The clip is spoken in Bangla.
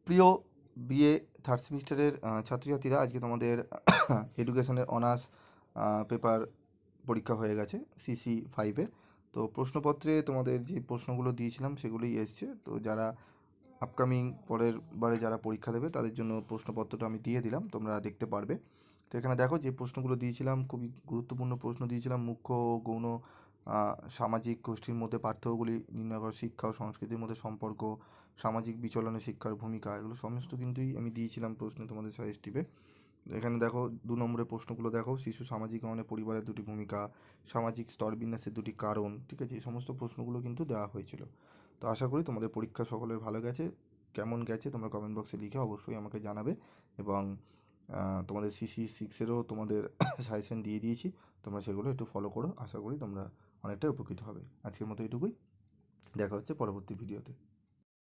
প্রিয় বিএ থার্ড সেমিস্টারের ছাত্রছাত্রীরা, আজকে তোমাদের এডুকেশনের অনার্স পেপার পরীক্ষা হয়ে গেছে CC5-এর। তো প্রশ্নপত্রে তোমাদের যে প্রশ্নগুলো দিয়েছিলাম সেগুলোই এসছে। তো যারা আপকামিং পরের বারে যারা পরীক্ষা দেবে তাদের জন্য প্রশ্নপত্রটা আমি দিয়ে দিলাম, তোমরা দেখতে পারবে। তো এখানে দেখো যে প্রশ্নগুলো দিয়েছিলাম, খুবই গুরুত্বপূর্ণ প্রশ্ন দিয়েছিলাম। মুখ্য ও গৌণ সামাজিক গোষ্ঠীর মধ্যে পার্থক্যগুলি নির্ণয় করা, শিক্ষা ও সংস্কৃতির মধ্যে সম্পর্ক, সামাজিক বিচলনে শিক্ষার ভূমিকা, এগুলো সমস্ত কিন্তুই আমি দিয়েছিলাম প্রশ্ন তোমাদের সাজেস্টিভে। এখানে দেখো 2 নম্বরের প্রশ্নগুলো দেখো, শিশু সামাজিকরণে পরিবারের দুটি ভূমিকা, সামাজিক স্তরবিন্যাসের দুটি কারণ, ঠিক আছে? এই সমস্ত প্রশ্নগুলো কিন্তু দেওয়া হয়েছিল। তো আশা করি তোমাদের পরীক্ষা সকলের ভালো গেছে। কেমন গেছে তোমরা কমেন্ট বক্সে লিখে অবশ্যই আমাকে জানাবে। এবং তোমাদের CC6-এরও তোমাদের সাজেশন দিয়ে দিয়েছি, তোমরা সেগুলো একটু ফলো করো। আশা করি তোমরা অনেকটাই উপকৃত হবে। আজকের মতো এটুকুই, দেখা হচ্ছে পরবর্তী ভিডিওতে।